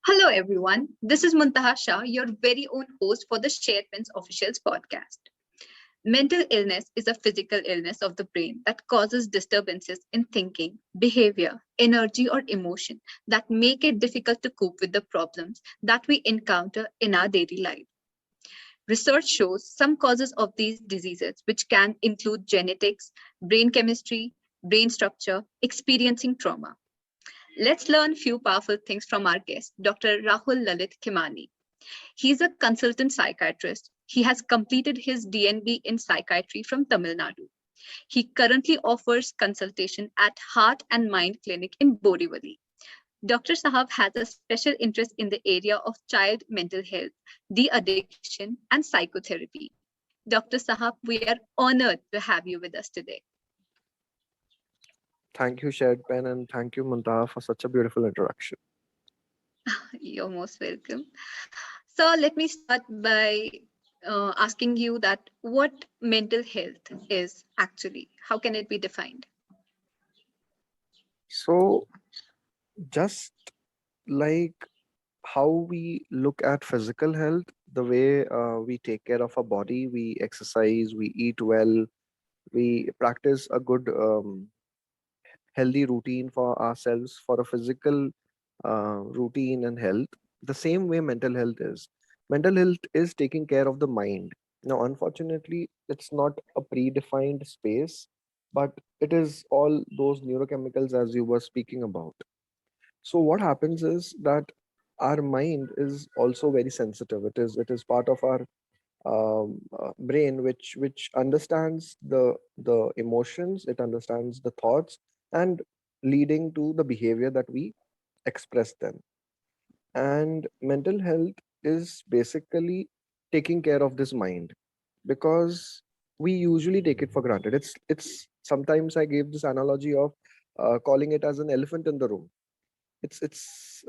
Hello, everyone. This is Muntaha Shah, your very own host for the SharePen's Officials podcast. Mental illness is a physical illness of the brain that causes disturbances in thinking, behavior, energy, or emotion that make it difficult to cope with the problems that we encounter in our daily life. Research shows some causes of these diseases, which can include genetics, brain chemistry, brain structure, experiencing trauma. Let's learn few powerful things from our guest, Dr. Rahul Lalit Khemani. He's a consultant psychiatrist. He has completed his DNB in psychiatry from Tamil Nadu. He currently offers consultation at Heart and Mind Clinic in Borivali. Dr. Sahab has a special interest in the area of child mental health, de-addiction, and psychotherapy. Dr. Sahab, we are honored to have you with us today. Thank you, SharedPen, and thank you, Muntaha, for such a beautiful introduction. You're most welcome. So let me start by asking you that what mental health is actually. How can it be defined? So, just like how we look at physical health, the way we take care of our body, we exercise, we eat well, we practice a good, healthy routine for ourselves, for a physical routine and health, the same way mental health is. Mental health is taking care of the mind. Now, unfortunately, it's not a predefined space, but it is all those neurochemicals as you were speaking about. So, what happens is that our mind is also very sensitive. It is part of our brain which understands the emotions, it understands the thoughts, and leading to the behavior that we express then. And mental health is basically taking care of this mind, because we usually take it for granted. It's sometimes I gave this analogy of calling it as an elephant in the room. It's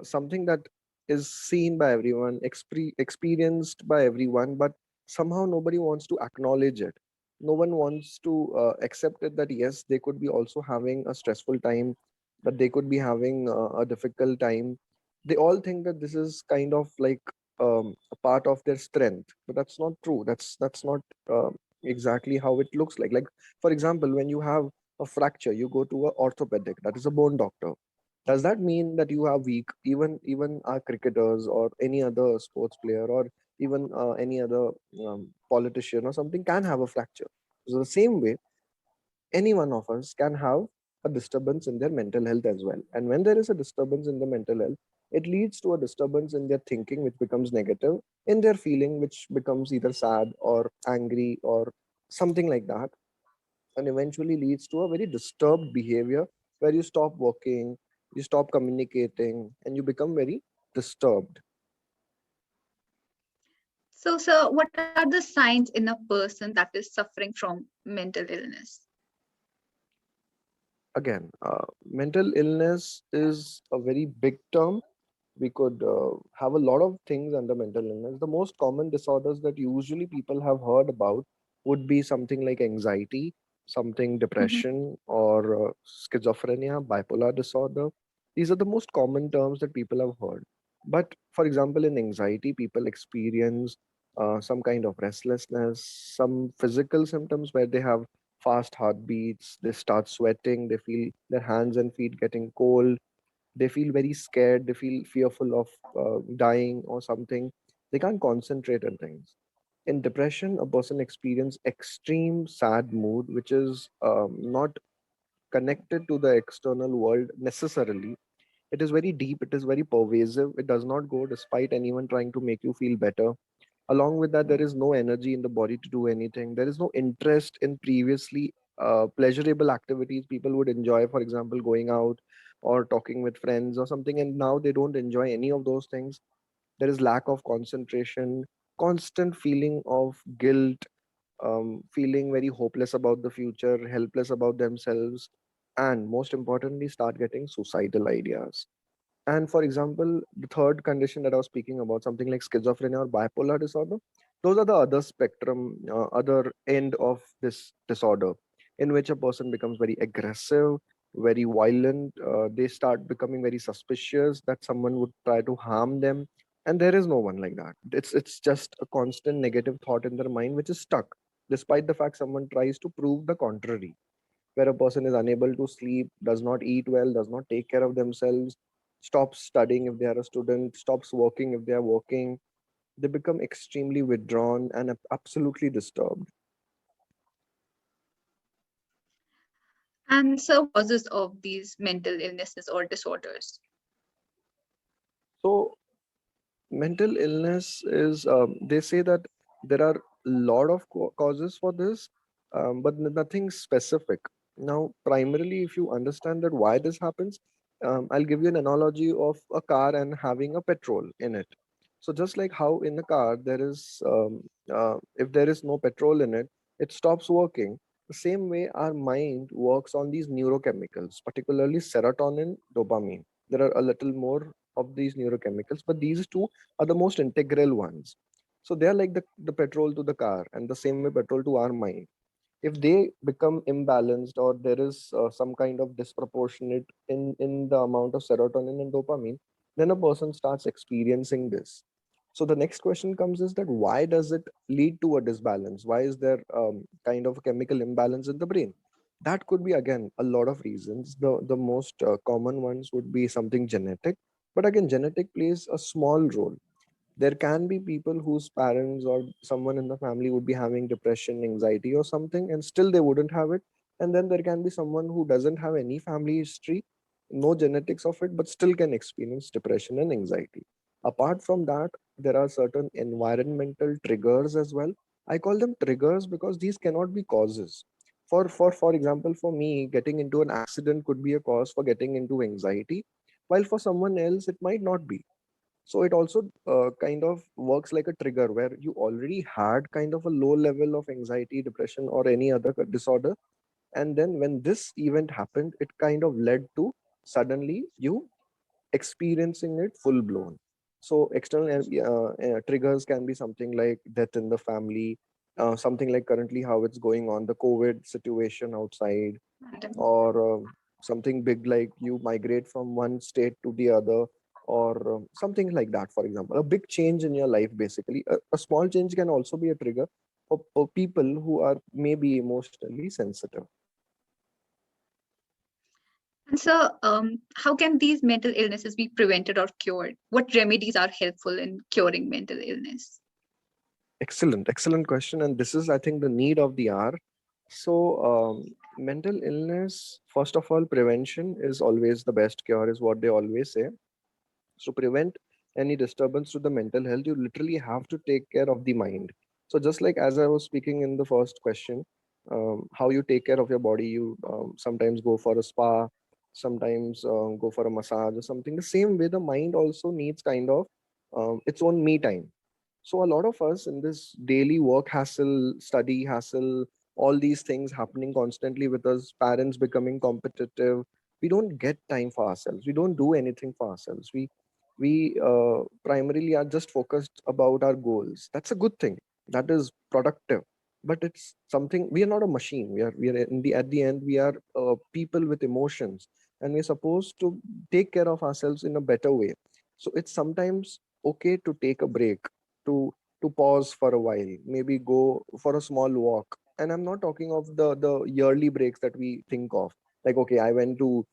something that is seen by everyone, experienced by everyone, but somehow nobody wants to acknowledge it. No one wants to accept it, that yes, they could be also having a stressful time, that they could be having a difficult time. They all think that this is kind of like a part of their strength, but that's not true. That's not exactly how it looks like. For example, when you have a fracture, you go to a orthopedic, that is a bone doctor. Does that mean that you are weak? Even our cricketers or any other sports player, or even any other politician or something, can have a fracture. So the same way, any one of us can have a disturbance in their mental health as well. And when there is a disturbance in the mental health, it leads to a disturbance in their thinking, which becomes negative, in their feeling, which becomes either sad or angry or something like that, and eventually leads to a very disturbed behavior where you stop working, you stop communicating, and you become very disturbed. So, sir, what are the signs in a person that is suffering from mental illness? Again, mental illness is a very big term. We could have a lot of things under mental illness. The most common disorders that usually people have heard about would be something like anxiety, something Mhm. depression, or schizophrenia, bipolar disorder. These are the most common terms that people have heard. But for example, in anxiety, people experience some kind of restlessness, some physical symptoms where they have fast heartbeats, they start sweating, they feel their hands and feet getting cold, they feel very scared, they feel fearful of dying or something. They can't concentrate on things. In depression, a person experience extreme sad mood, which is not connected to the external world necessarily. It is very deep, it is very pervasive, it does not go despite anyone trying to make you feel better. Along with that, there is no energy in the body to do anything. There is no interest in previously pleasurable activities people would enjoy, for example, going out or talking with friends or something, and now they don't enjoy any of those things. There is lack of concentration, constant feeling of guilt, feeling very hopeless about the future, helpless about themselves, and most importantly, start getting suicidal ideas. And for example, the third condition that I was speaking about, something like schizophrenia or bipolar disorder, those are the other spectrum, other end of this disorder, in which a person becomes very aggressive, very violent. They start becoming very suspicious that someone would try to harm them. And there is no one like that. It's just a constant negative thought in their mind which is stuck, despite the fact someone tries to prove the contrary, where a person is unable to sleep, does not eat well, does not take care of themselves, stops studying if they are a student, stops working if they are working. They become extremely withdrawn and absolutely disturbed. And so, causes of these mental illnesses or disorders? So mental illness is, they say that there are a lot of causes for this, but nothing specific. Now primarily, if you understand that why this happens, I'll give you an analogy of a car and having a petrol in it. So just like how in a car there is, if there is no petrol in it, it stops working. The same way our mind works on these neurochemicals, particularly serotonin, dopamine. There are a little more of these neurochemicals, but these two are the most integral ones. So they are like the petrol to the car, and the same way petrol to our mind. If they become imbalanced, or there is some kind of disproportionate in the amount of serotonin and dopamine, then a person starts experiencing this. So the next question comes is that why does it lead to a disbalance? Why is there kind of a chemical imbalance in the brain? That could be again a lot of reasons. The most common ones would be something genetic, but again genetic plays a small role. There can be people whose parents or someone in the family would be having depression, anxiety or something, and still they wouldn't have it. And then there can be someone who doesn't have any family history, no genetics of it, but still can experience depression and anxiety. Apart from that, there are certain environmental triggers as well. I call them triggers because these cannot be causes. For example, for me, getting into an accident could be a cause for getting into anxiety, while for someone else it might not be. So it also kind of works like a trigger where you already had kind of a low level of anxiety, depression, or any other disorder. And then when this event happened, it kind of led to suddenly you experiencing it full blown. So external triggers can be something like death in the family, something like currently how it's going on, the COVID situation outside, or something big like you migrate from one state to the other, or something like that. For example, a big change in your life, basically a small change can also be a trigger for people who are maybe emotionally sensitive. And so, how can these mental illnesses be prevented or cured? What remedies are helpful in curing mental illness? Excellent question, and this is, I think, the need of the hour. So mental illness, first of all, prevention is always the best cure, is what they always say. So prevent any disturbance to the mental health, you literally have to take care of the mind. So just like as I was speaking in the first question, how you take care of your body, you sometimes go for a spa, sometimes go for a massage or something. The same way the mind also needs kind of its own me time. So a lot of us in this daily work hassle, study hassle, all these things happening constantly with us, parents becoming competitive, we don't get time for ourselves. We don't do anything for ourselves. We primarily are just focused about our goals. That's a good thing. That is productive. But it's something, we are not a machine. We are in the at the end we are people with emotions, and we're supposed to take care of ourselves in a better way. So it's sometimes okay to take a break, to pause for a while, maybe go for a small walk. And I'm not talking of the yearly breaks that we think of, like okay, I went to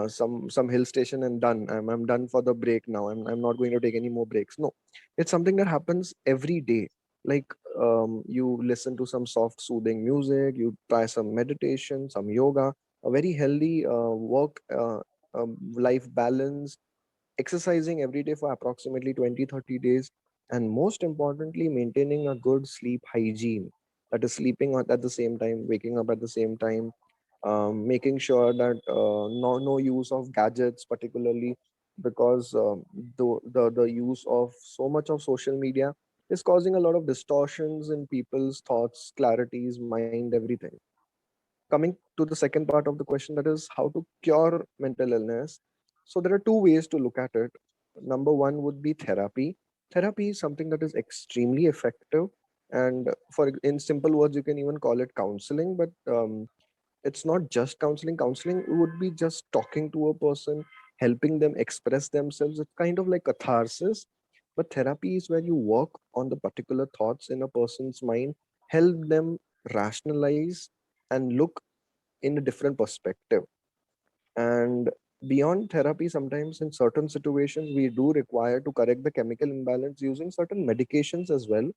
some hill station and done. I'm done for the break now. I'm not going to take any more breaks. No, it's something that happens every day. Like you listen to some soft soothing music, you try some meditation, some yoga, a very healthy work life balance, exercising every day for approximately 20-30 days, and most importantly maintaining a good sleep hygiene, that is sleeping at the same time, waking up at the same time, making sure that no use of gadgets, particularly because the use of so much of social media is causing a lot of distortions in people's thoughts, clarities, mind, everything. Coming to the second part of the question, that is how to cure mental illness. So there are two ways to look at it. Number one would be therapy. Therapy is something that is extremely effective, and for in simple words you can even call it counseling. But It's not just counseling. Counseling would be just talking to a person, helping them express themselves. It's kind of like catharsis. But therapy is where you work on the particular thoughts in a person's mind, help them rationalize and look in a different perspective. And beyond therapy, sometimes in certain situations, we do require to correct the chemical imbalance using certain medications as well.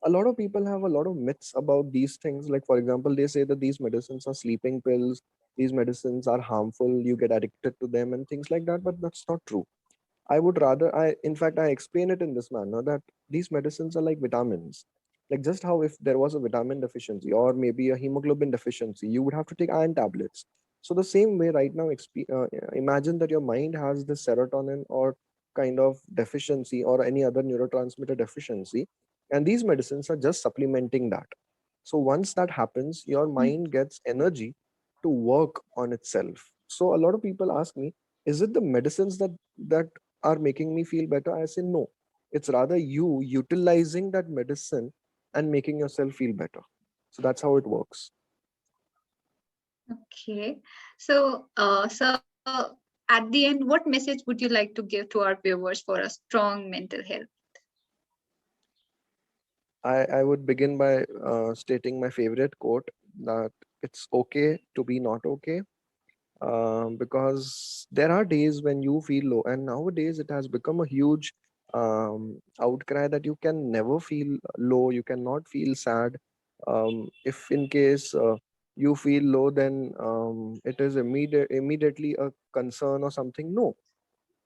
A lot of people have a lot of myths about these things. Like, for example, they say that these medicines are sleeping pills, these medicines are harmful, you get addicted to them, and things like that. But that's not true. I would rather, in fact, I explain it in this manner that these medicines are like vitamins. Like, just how if there was a vitamin deficiency or maybe a hemoglobin deficiency, you would have to take iron tablets. So, the same way, right now, imagine that your mind has this serotonin or kind of deficiency or any other neurotransmitter deficiency, and these medicines are just supplementing that. So, once that happens, your mind gets energy to work on itself. So, a lot of people ask me, is it the medicines that are making me feel better? I say no. It's rather you utilizing that medicine and making yourself feel better. So that's how it works. Okay. So, at the end, what message would you like to give to our viewers for a strong mental health? I would begin by stating my favorite quote that it's okay to be not okay. Because there are days when you feel low, and nowadays it has become a huge outcry that you can never feel low, you cannot feel sad. If in case you feel low, then it is immediately a concern or something. No.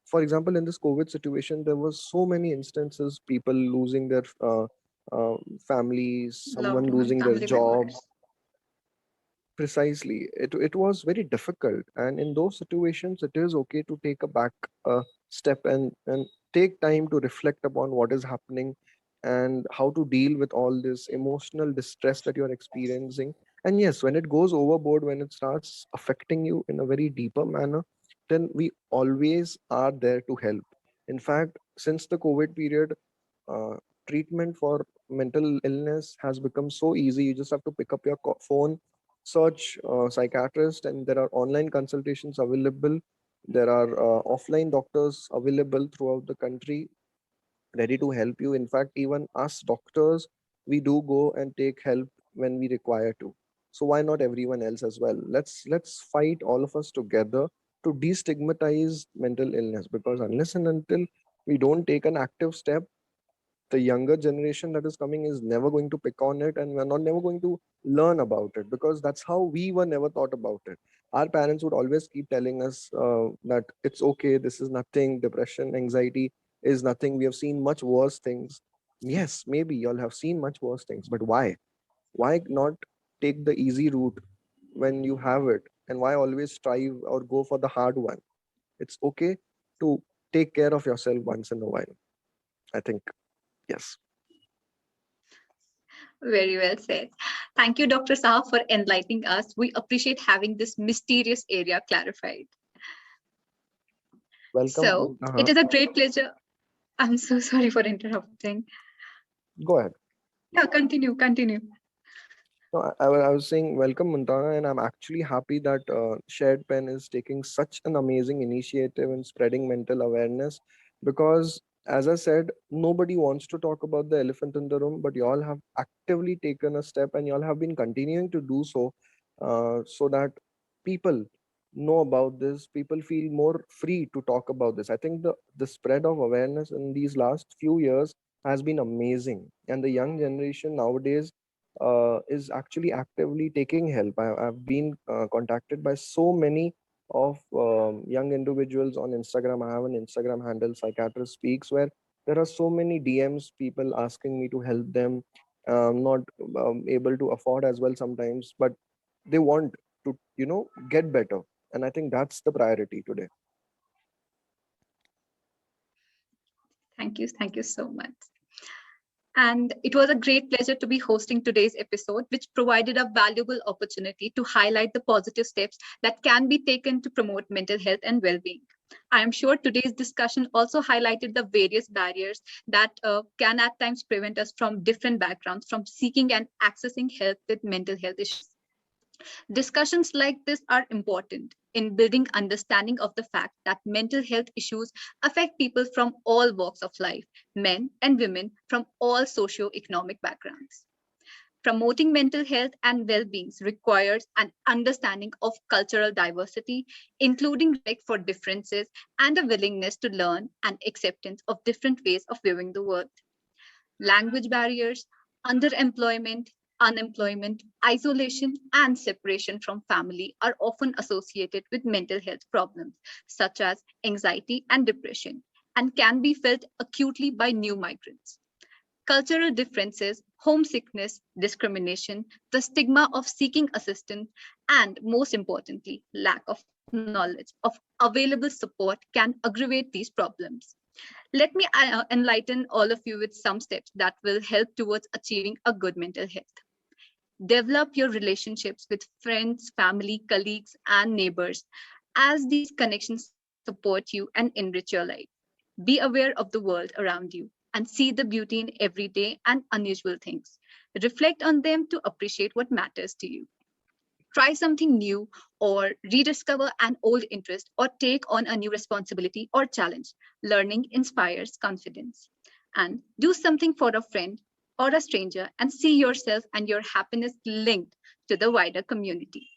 For example, in this COVID situation, there was so many instances, people losing their uh, families, Loved someone one, losing their family job. members. Precisely. It was very difficult. And in those situations, it is okay to take a back step and take time to reflect upon what is happening and how to deal with all this emotional distress that you're experiencing. And yes, when it goes overboard, when it starts affecting you in a very deeper manner, then we always are there to help. In fact, since the COVID period, uh, treatment for mental illness has become so easy. You just have to pick up your phone, search psychiatrist, and there are online consultations available. There are offline doctors available throughout the country ready to help you. In fact, even us doctors, we do go and take help when we require to. So why not everyone else as well? Let's fight all of us together to destigmatize mental illness, because unless and until we don't take an active step, the younger generation that is coming is never going to pick on it, and we're not never going to learn about it, because that's how we were never taught about it. Our parents would always keep telling us that it's okay, this is nothing, depression, anxiety is nothing, we have seen much worse things. Yes, maybe y'all have seen much worse things, but why not take the easy route when you have it? And why always strive or go for the hard one? It's okay to take care of yourself once in a while, I think. Yes. Very well said. Thank you, Dr. Saha, for enlightening us. We appreciate having this mysterious area clarified. Welcome, So, it Muntaha. is a great pleasure. I'm so sorry for interrupting. Go ahead. Yeah, continue. No, I was saying welcome, Muntaha, and I'm actually happy that Shared Pen is taking such an amazing initiative in spreading mental awareness, because, as I said, nobody wants to talk about the elephant in the room, but you all have actively taken a step and you all have been continuing to do so, so that people know about this, people feel more free to talk about this. I think the spread of awareness in these last few years has been amazing, and the young generation nowadays is actually actively taking help. I've been contacted by so many of young individuals on Instagram. I have an Instagram handle, Psychiatrist Speaks, where there are so many DMs, people asking me to help them, not able to afford as well sometimes, but they want to, get better. And I think that's the priority today. Thank you so much. And it was a great pleasure to be hosting today's episode, which provided a valuable opportunity to highlight the positive steps that can be taken to promote mental health and well being. I am sure today's discussion also highlighted the various barriers that can at times prevent us from different backgrounds from seeking and accessing help with mental health issues. Discussions like this are important in building understanding of the fact that mental health issues affect people from all walks of life, men and women from all socio-economic backgrounds. Promoting mental health and well-being requires an understanding of cultural diversity, including respect for differences and a willingness to learn and acceptance of different ways of viewing the world. Language barriers, underemployment, unemployment, isolation, and separation from family are often associated with mental health problems such as anxiety and depression, and can be felt acutely by new migrants. Cultural differences, homesickness, discrimination, the stigma of seeking assistance, and most importantly, lack of knowledge of available support can aggravate these problems. Let me enlighten all of you with some steps that will help towards achieving a good mental health. Develop your relationships with friends, family, colleagues, and neighbors, as these connections support you and enrich your life. Be aware of the world around you and see the beauty in everyday and unusual things. Reflect on them to appreciate what matters to you. Try something new or rediscover an old interest or take on a new responsibility or challenge. Learning inspires confidence. And do something for a friend or a stranger and see yourself and your happiness linked to the wider community.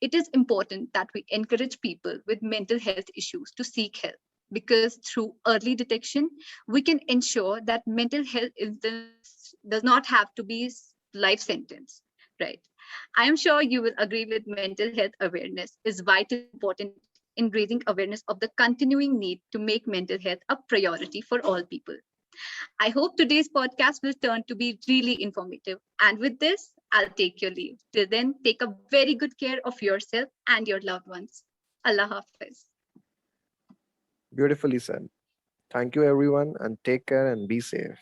It is important that we encourage people with mental health issues to seek help, because through early detection, we can ensure that mental health does not have to be life sentence, right? I am sure you will agree with mental health awareness is vitally important in raising awareness of the continuing need to make mental health a priority for all people. I hope today's podcast will turn to be really informative. And with this, I'll take your leave. Till then, take a very good care of yourself and your loved ones. Allah Hafiz. Beautifully said. Thank you, everyone, and take care and be safe.